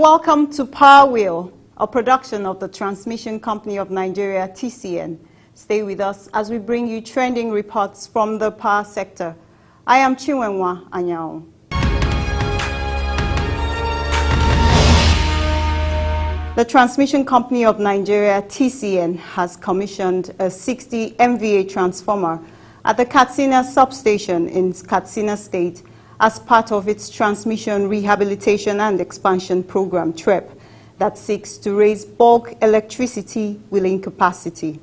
welcome to Power Wheel, a production of the Transmission Company of Nigeria, TCN. Stay with us as we bring you trending reports from the power sector. I am Chinwenwa Anyao. The Transmission Company of Nigeria, TCN, has commissioned a 60 MVA transformer at the Katsina substation in Katsina State as part of its Transmission Rehabilitation and Expansion Program, TREP, that seeks to raise bulk electricity wheeling capacity.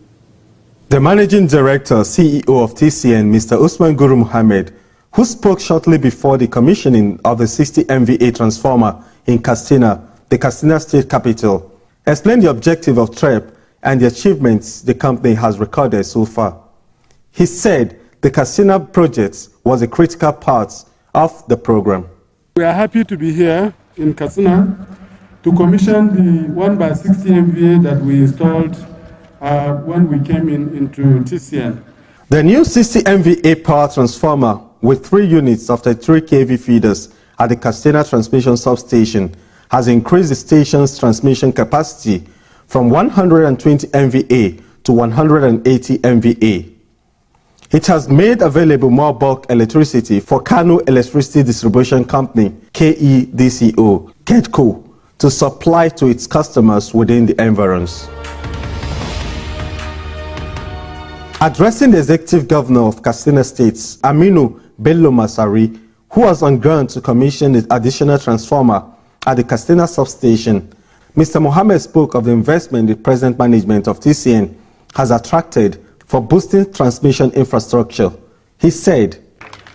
The Managing Director, CEO of TCN, Mr. Usman Guru Mohammed, who spoke shortly before the commissioning of the 60 MVA transformer in Katsina, the Katsina State capital, explained the objective of TREP and the achievements the company has recorded so far. He said the Katsina project was a critical part of the program. We are happy to be here in Katsina to commission the 1x60 MVA that we installed when we came into TCN. The new 60 MVA power transformer with 3 units of 33 kV feeders at the Katsina transmission substation has increased the station's transmission capacity from 120 MVA to 180 MVA. It has made available more bulk electricity for Kano Electricity Distribution Company, KEDCO, KEDCO, to supply to its customers within the environs. Addressing the Executive Governor of Katsina State, Aminu Bello Masari, who was on ground to commission the additional transformer at the Katsina substation, Mr. Mohammed spoke of the investment the present management of TCN has attracted for boosting transmission infrastructure. He said,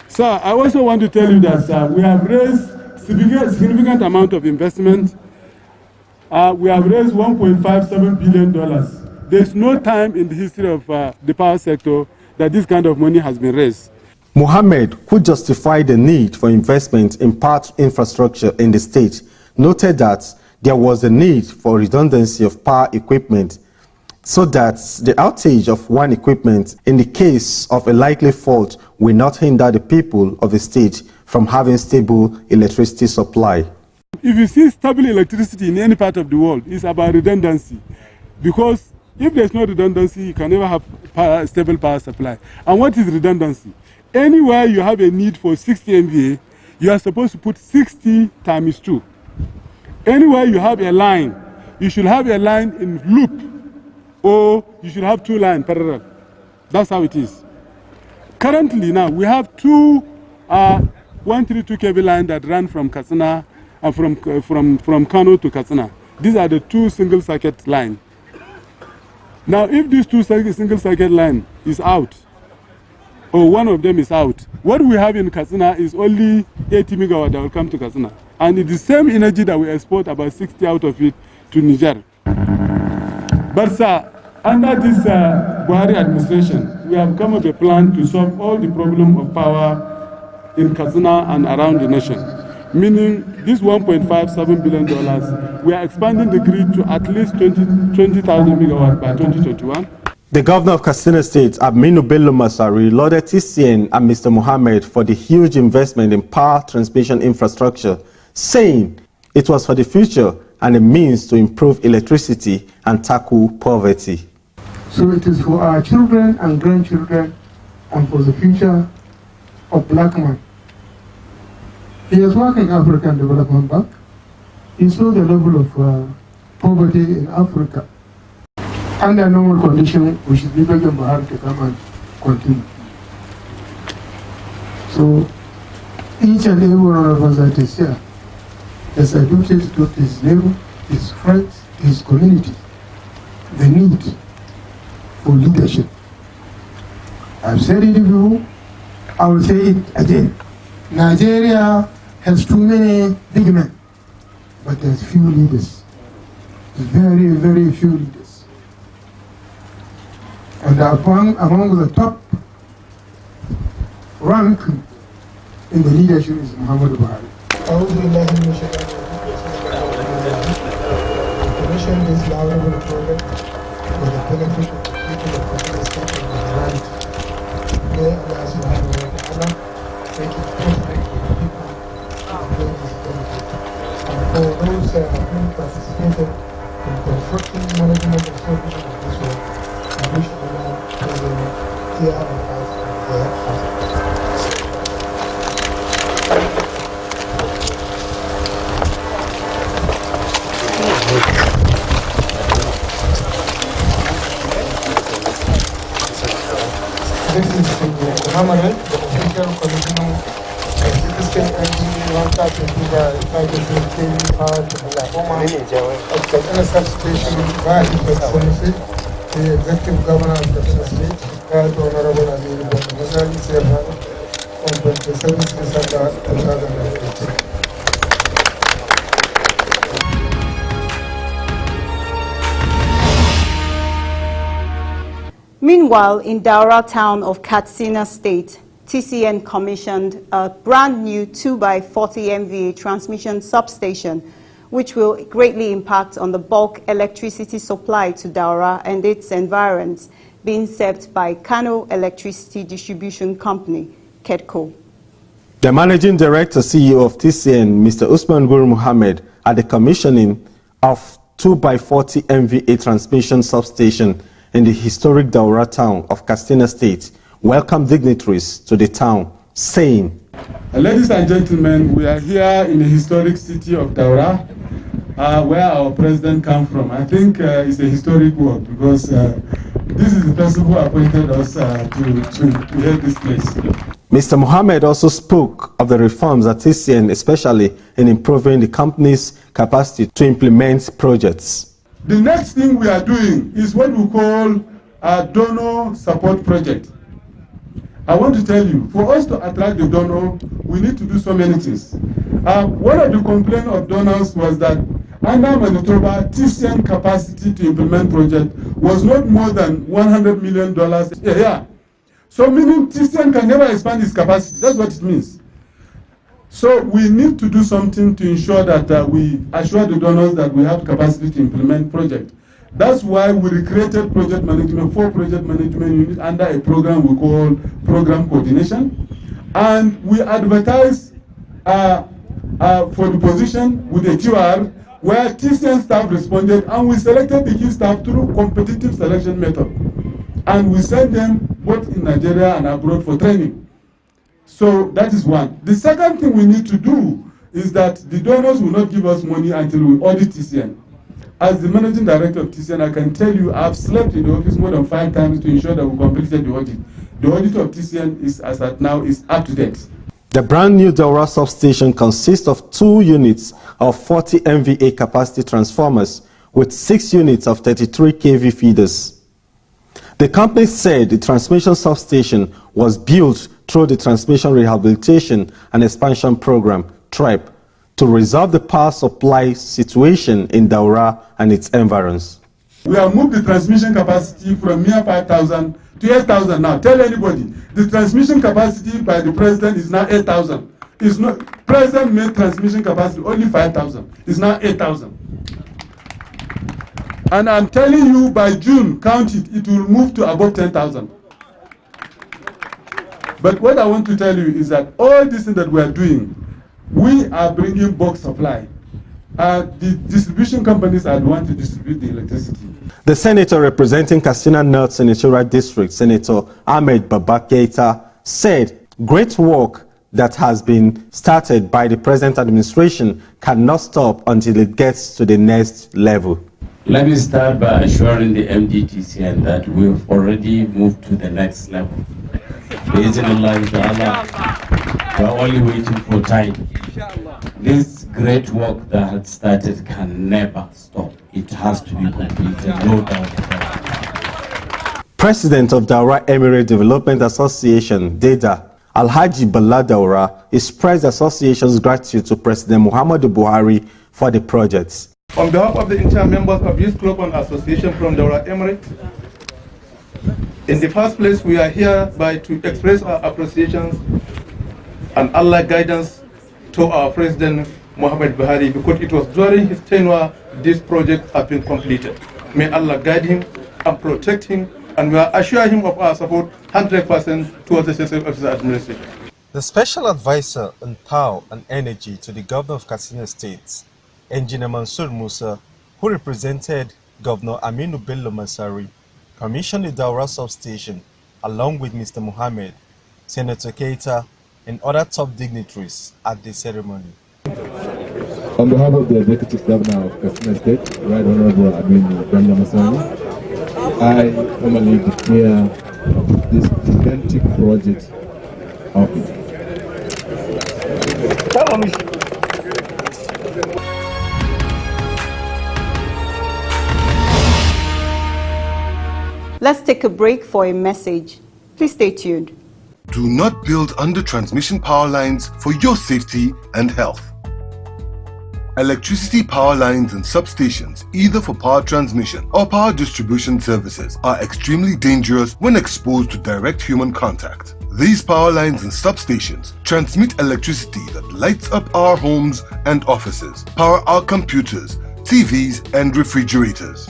Sir, I also want to tell you that we have raised significant amount of investment. We have raised $1.57 billion. There's no time in the history of the power sector that this kind of money has been raised. Mohammed, who justified the need for investment in power infrastructure in the state, noted that there was a need for redundancy of power equipment so that the outage of one equipment in the case of a likely fault will not hinder the people of the state from having stable electricity supply. If you see stable electricity in any part of the world, it's about redundancy. Because if there's no redundancy, you can never have stable power supply. And what is redundancy? Anywhere you have a need for 60 MVA, you are supposed to put 60 times 2. Anywhere you have a line, you should have a line in loop, or you should have 2 lines parallel. That's how it is. Currently now, we have 2 132 kV lines that run from Katsina and from Kano to Katsina. These are the 2 single circuit lines. Now, if these 2 single circuit line is out, or one of them is out, what we have in Katsina is only 80 megawatt that will come to Katsina. And it's the same energy that we export, about 60 out of it, to Niger. But sir, under this Buhari administration, we have come up with a plan to solve all the problem of power in Katsina and around the nation. Meaning, this $1.57 billion, we are expanding the grid to at least 20,000 megawatts by 2021. The governor of Katsina State, Aminu Bello Masari, lauded TCN and Mr. Mohammed for the huge investment in power transmission infrastructure, saying it was for the future and a means to improve electricity and tackle poverty. So it is for our children and grandchildren and for the future of black man. He has worked in African Development Bank. He saw the level of poverty in Africa. Under normal conditions, we should be begging Buhari to come and continue. So each and every one of us that is here is adopted to his neighbor, his friends, his community, the need for leadership. I've said it before, I will say it again. Nigeria has too many big men, but there's few leaders. Very, very few leaders. And among the top rank in the leadership is Muhammadu Buhari. Commission this laudable project for the benefit of the people of Katsina State and the right. May Allah subhanahu wa ta'ala make it possible for the people to enjoy this benefit. And for those who This is the permanent, the official commission existing NTA 1,500 kV power transformer of Katsina substation by His Excellency, the Executive Governor of Katsina State, Right Honorable Amir Masali Chairman, on 27th December 2018. Meanwhile, in Daura town of Katsina State, TCN commissioned a brand new 2x40 MVA transmission substation, which will greatly impact on the bulk electricity supply to Daura and its environs, being served by Kano Electricity Distribution Company, KEDCO. The Managing Director, CEO of TCN, Mr. Usman Guru Muhammad, at the commissioning of 2x40 MVA transmission substation in the historic Daura town of Katsina State, welcomed dignitaries to the town, saying, Ladies and gentlemen, we are here in the historic city of Daura, where our president comes from. I think it's a historic work because this is the person who appointed us to head this place. Mr. Mohammed also spoke of the reforms at TCN, especially in improving the company's capacity to implement projects. The next thing we are doing is what we call a donor support project. I want to tell you, for us to attract the donor, we need to do so many things. One of the complaints of donors was that under Manitoba, TCN capacity to implement project was not more than $100 million a year. So meaning TCN can never expand its capacity. That's what it means. So we need to do something to ensure that we assure the donors that we have capacity to implement project. That's why we recreated project management, 4 project management units under a program we call program coordination. And we advertised for the position with a QR where TCN staff responded, and we selected the key staff through competitive selection method. And we sent them both in Nigeria and abroad for training. So that is one. The second thing we need to do is that the donors will not give us money until we audit TCN. As the managing director of TCN, I can tell you I've slept in the office more than 5 times to ensure that we completed the audit. The audit of TCN is, as at now, is up to date. The brand new Daura substation consists of 2 units of 40 MVA capacity transformers with 6 units of 33 kV feeders. The company said the transmission substation was built through the Transmission Rehabilitation and Expansion Program, TREP, to resolve the power supply situation in Daura and its environs. We have moved the transmission capacity from mere 5,000 to 8,000 now. Tell anybody, the transmission capacity by the president is now 8,000. It's not, president made transmission capacity only 5,000. It's now 8,000. And I'm telling you, by June, count it, it will move to above 10,000. But what I want to tell you is that all this thing that we are doing, we are bringing bulk supply. The distribution companies are the ones to distribute the electricity. The senator representing Katsina North Senatorial District, Senator Ahmed Baba Keita, said great work that has been started by the present administration cannot stop until it gets to the next level. Let me start by assuring the MDTCN that we've already moved to the next level. We're only waiting for time. This great work that had started can never stop. It has to be completed, no doubt about it. President of Daura Emirate Development Association, DEDA, Alhaji Bala Daura, expressed the association's gratitude to President Muhammadu Buhari for the projects. On behalf of the entire members of this club and association from Daura Emirate, in the first place, we are here to express our appreciations and Allah guidance to our President Muhammad Buhari, because it was during his tenure this project has been completed. May Allah guide him and protect him, and we assure him of our support 100% towards the success of his administration. The Special Advisor on Power and Energy to the Governor of Katsina State, Engineer Mansour Musa, who represented Governor Aminu Bello Masari, commissioned the Daura substation along with Mr. Mohammed Senator Keita, and other top dignitaries at the ceremony. On behalf of the Executive Governor of Katsina State, Right Honorable Aminu Brenda Masani, I formally declare this gigantic project open. Let's take a break for a message. Please stay tuned. Do not build under transmission power lines for your safety and health. Electricity power lines and substations, either for power transmission or power distribution services, are extremely dangerous when exposed to direct human contact. These power lines and substations transmit electricity that lights up our homes and offices, power our computers, TVs, and refrigerators.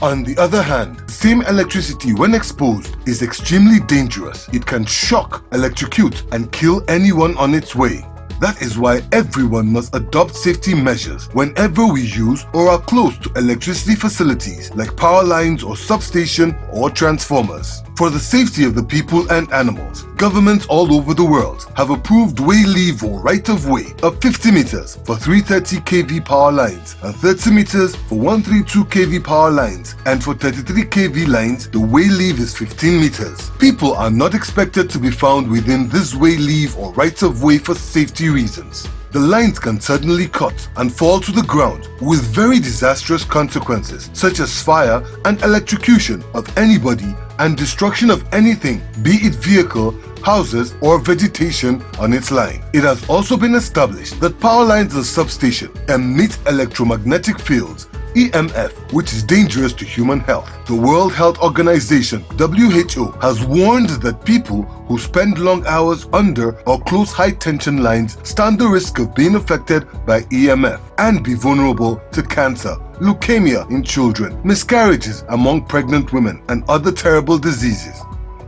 On the other hand, same electricity when exposed is extremely dangerous. It can shock, electrocute, and kill anyone on its way. That is why everyone must adopt safety measures whenever we use or are close to electricity facilities like power lines or substation or transformers. For the safety of the people and animals, governments all over the world have approved way leave or right-of-way of 50 meters for 330 kV power lines and 30 meters for 132 kV power lines, and for 33 kV lines, the way leave is 15 meters. People are not expected to be found within this way leave or right-of-way for safety reasons. The lines can suddenly cut and fall to the ground with very disastrous consequences such as fire and electrocution of anybody and destruction of anything, be it vehicle, houses or vegetation on its line. It has also been established that power lines and substation emit electromagnetic fields, EMF, which is dangerous to human health. The World Health Organization, WHO, has warned that people who spend long hours under or close high-tension lines stand the risk of being affected by EMF and be vulnerable to cancer, leukemia in children, miscarriages among pregnant women, and other terrible diseases.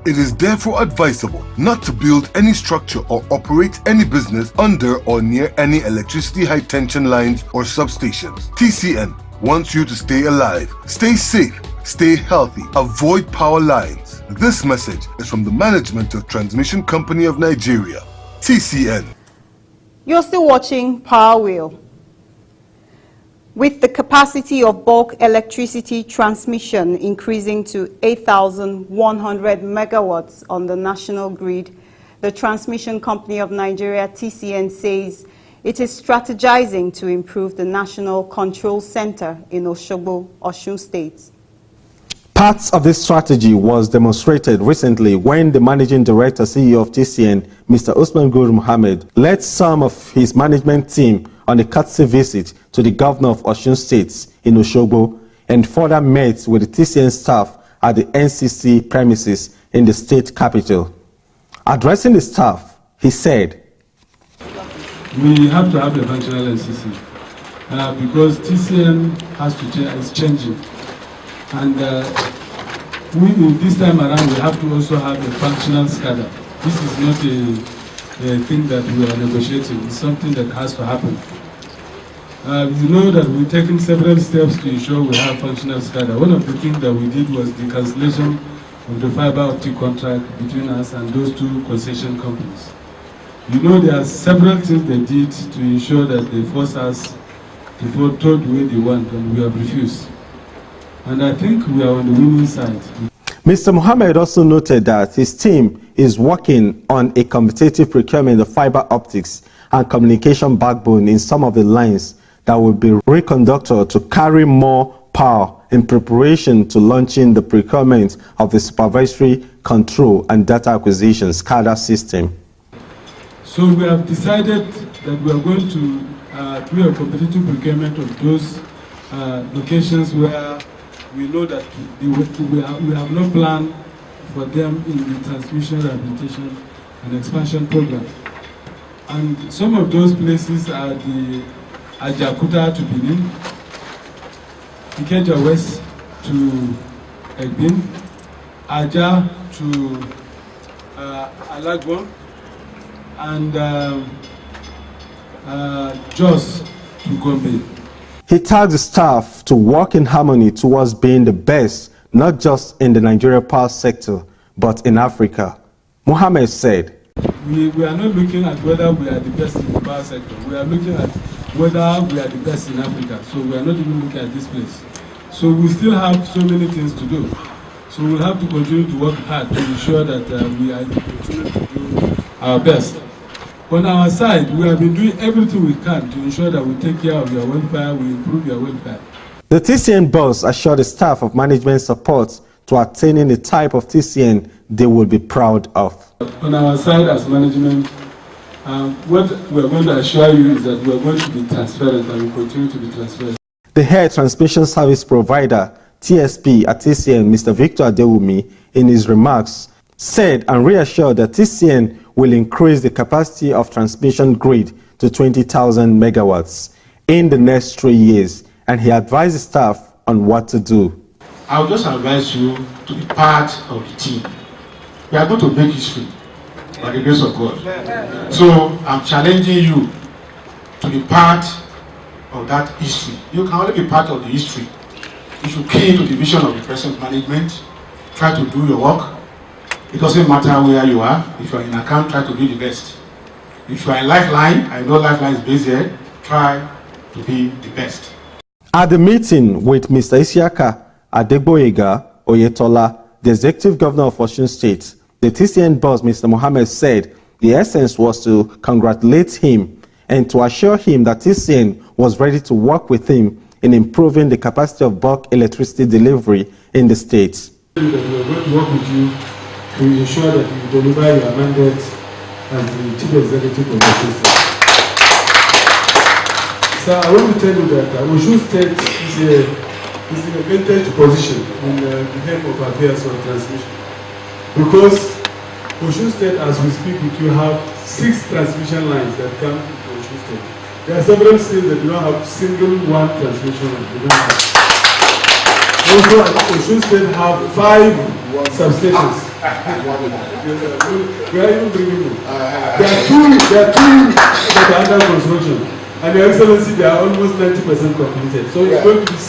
It is therefore advisable not to build any structure or operate any business under or near any electricity high-tension lines or substations. TCN wants you to stay alive, stay safe, stay healthy, avoid power lines. This message is from the Management of Transmission Company of Nigeria, TCN. You're still watching Power Wheel. With the capacity of bulk electricity transmission increasing to 8,100 megawatts on the national grid, the Transmission Company of Nigeria, TCN, says it is strategizing to improve the National Control Center in Osogbo, Osun State. Parts of this strategy was demonstrated recently when the Managing Director, CEO of TCN, Mr. Usman Guru Mohammed, led some of his management team on a courtesy visit to the Governor of Osun State in Osogbo and further met with the TCN staff at the NCC premises in the state capital. Addressing the staff, he said, we have to have a functional NCC because TCN has to is changing, and this time around we have to also have a functional SCADA. This is not a thing that we are negotiating. It's something that has to happen. You know that we've taken several steps to ensure we have functional SCADA. One of the things that we did was the cancellation of the fiber optic contract between us and those two concession companies. You know, there are several things they did to ensure that they force us to vote the way they want, and we have refused. And I think we are on the winning side. Mr. Mohammed also noted that his team is working on a competitive procurement of fiber optics and communication backbone in some of the lines that will be reconductored to carry more power in preparation to launching the procurement of the supervisory control and data acquisition SCADA system. So we have decided that we are going to do a competitive procurement of those locations where we know that we have no plan for them in the transmission, rehabilitation, and expansion program. And some of those places are the Ajakuta to Benin, Ikeja West to Egbin, Aja to Alagbon, and Jos to Gombe. He tasked the staff to work in harmony towards being the best, not just in the Nigeria power sector, but in Africa. Mohammed said, We are not looking at whether we are the best in the power sector. We are looking at whether we are the best in Africa. So we are not even looking at this place. So we still have so many things to do. So we'll have to continue to work hard to ensure that we are continue to do our best. On our side, we have been doing everything we can to ensure that we take care of your welfare, we improve your welfare. The TCN boss assured the staff of management support to attaining the type of TCN they will be proud of. On our side as management, what we are going to assure you is that we are going to be transparent and we continue to be transparent. The head transmission service provider, TSP at TCN, Mr. Victor Adewumi, in his remarks, said and reassured that TCN will increase the capacity of transmission grid to 20,000 megawatts in the next 3 years, and he advised the staff on what to do. I would just advise you to be part of the team. We are going to make history by the grace of God. So I'm challenging you to be part of that history. You can only be part of the history if you key into the vision of the present management, try to do your work. It doesn't matter where you are. If you are in account, try to be the best. If you are in Lifeline, I know Lifeline is based here, try to be the best. At the meeting with Mr. Isiaka Adegboyega Oyetola, the executive governor of Osun State, the TCN boss, Mr. Mohammed, said the essence was to congratulate him and to assure him that TCN was ready to work with him in improving the capacity of bulk electricity delivery in the state. We are going to work with you to ensure that you deliver your mandate as the chief executive of the system. So I want to tell you that Osun State is in a vintage position in the help of affairs on transmission. Because Osun State, as we speak with you, have 6 transmission lines that come to Osun State. There are several states that do not have single one transmission line. They don't have. Also, Osun State have 5 substations. We are even bringing them. There are two that are under construction. And Your Excellency, they are almost 90% completed. So it's going to be 8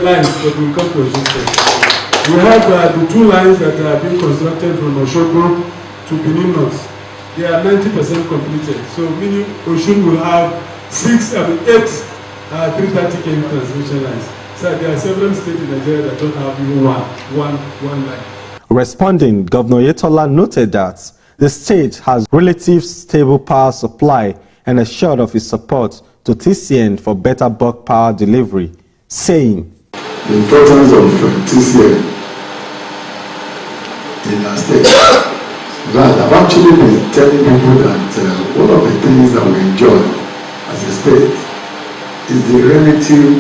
lines that will come to Osun State. We have the 2 lines that are being constructed from Osogbo to Benin North. They are 90% completed. So meaning Osun will have 8 330 kV transmission lines. So there are several states in Nigeria that don't have even one line. Responding, Governor Oyetola noted that the state has relative stable power supply and assured of his support to TCN for better bulk power delivery, saying, the importance of TCN in our state. That I've actually been telling people that one of the things that we enjoy as a state is the relative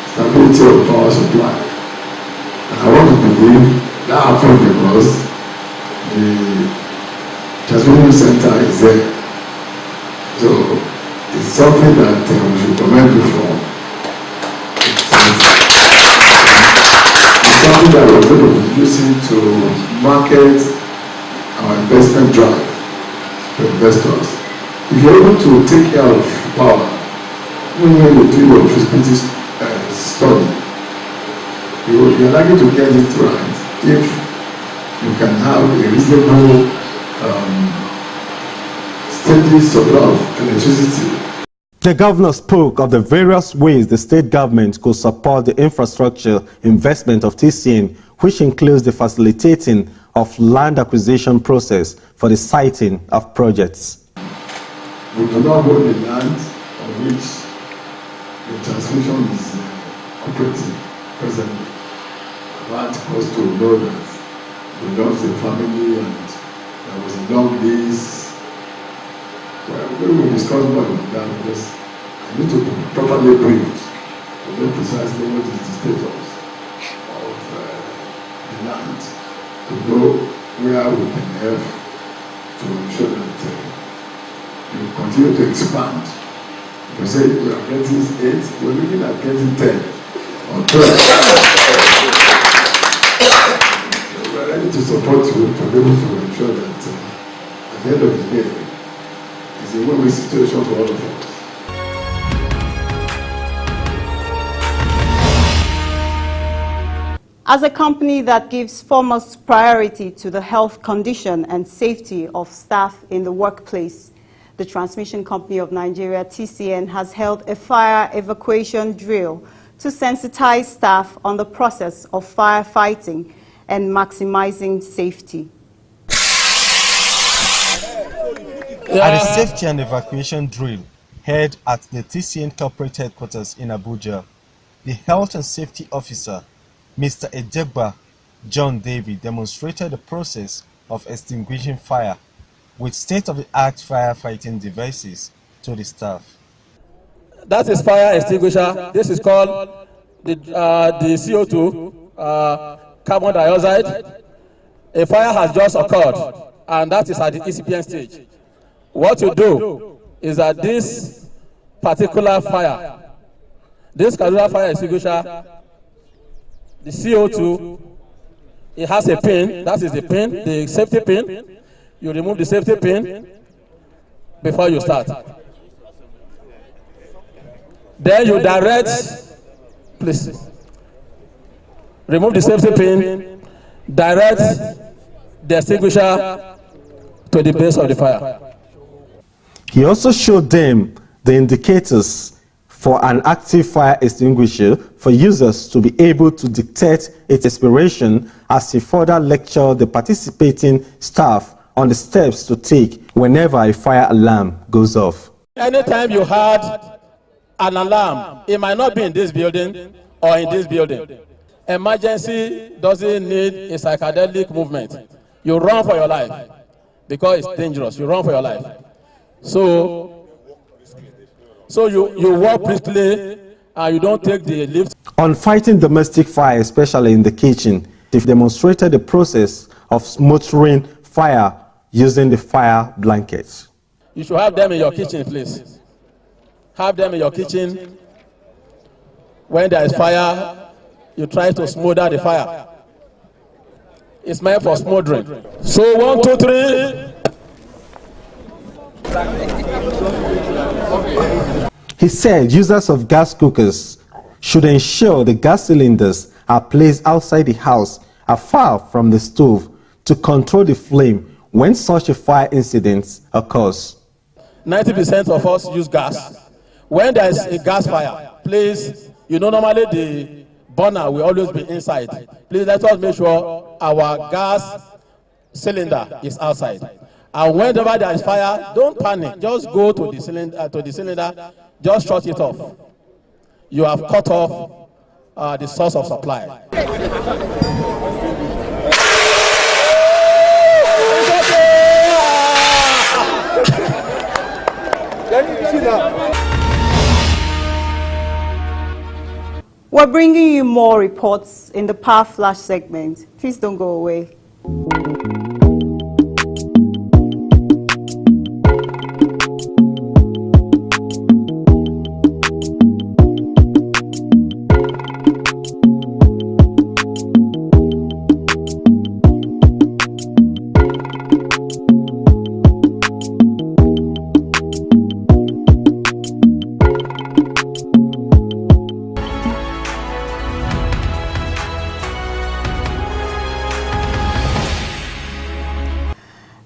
stability of power supply. And I want to believe that happened because the transmission center is there. So it's something that we should commend you for. It's something that we're going to be using to market our investment drive to investors. If you're able to take care of power, when you do your feasibility study, you're likely to get it right if you can have a reasonable steady supply of electricity. The governor spoke of the various ways the state government could support the infrastructure investment of TCN, which includes the facilitating of land acquisition process for the siting of projects. We do not own the land on which the transmission is operating presently. I've had cause to know that it belongs to the family and there was a long lease. Well, we will discuss more about that because I need to be properly briefed to know precisely what is the status of the land, to know where we can help to ensure that we continue to expand. If you say we are getting 8, we're looking at getting 10 or 12. So we're ready to support you to be able to ensure that at the end of the day, it's a win-win situation for all of us. As a company that gives foremost priority to the health condition and safety of staff in the workplace, the Transmission Company of Nigeria, TCN, has held a fire evacuation drill to sensitize staff on the process of firefighting and maximizing safety. At a safety and evacuation drill held at the TCN corporate headquarters in Abuja, the health and safety officer, Mr. Ejegba John Davy, demonstrated the process of extinguishing fire with state-of-the-art firefighting devices to the staff. That is fire extinguisher. This is called the CO2, carbon dioxide. A fire has just occurred, and that is at the incipient stage. What you do is that this particular fire extinguisher, the CO2, it has a pin. That is the pin, the safety pin. You remove the safety pin before you start. Then you direct, please, remove the safety pin, direct the extinguisher to the base of the fire. He also showed them the indicators for an active fire extinguisher for users to be able to detect its expiration, as he further lectured the participating staff on the steps to take whenever a fire alarm goes off. Anytime you had an alarm, it might not be in this building or in this building. Emergency doesn't need a psychedelic movement. You run for your life because it's dangerous. You run for your life. So you walk briskly and you don't take the lift. On fighting domestic fire, especially in the kitchen, they demonstrated the process of smothering fire using the fire blankets. You should have them in your kitchen, please. Have them in your kitchen. When there is fire, you try to smother the fire. It's meant for smothering. So 1, 2, 3. He said users of gas cookers should ensure the gas cylinders are placed outside the house, far from the stove, to control the flame when such a fire incident occurs. 90% of us use gas. When there is a gas fire, please, normally the burner will always be inside. Please let us make sure our gas cylinder is outside. And whenever there is fire, don't panic. Just go to the cylinder, just shut it off. You have cut off the source of supply. We're bringing you more reports in the Power Flash segment. Please don't go away.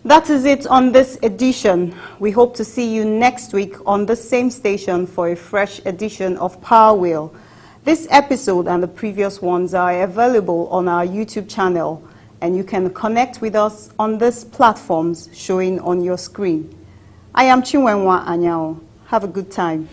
That is it on this edition. We hope to see you next week on the same station for a fresh edition of Power Wheel. This episode and the previous ones are available on our YouTube channel, and you can connect with us on these platforms showing on your screen. I am Chinwenwa Anyao. Have a good time.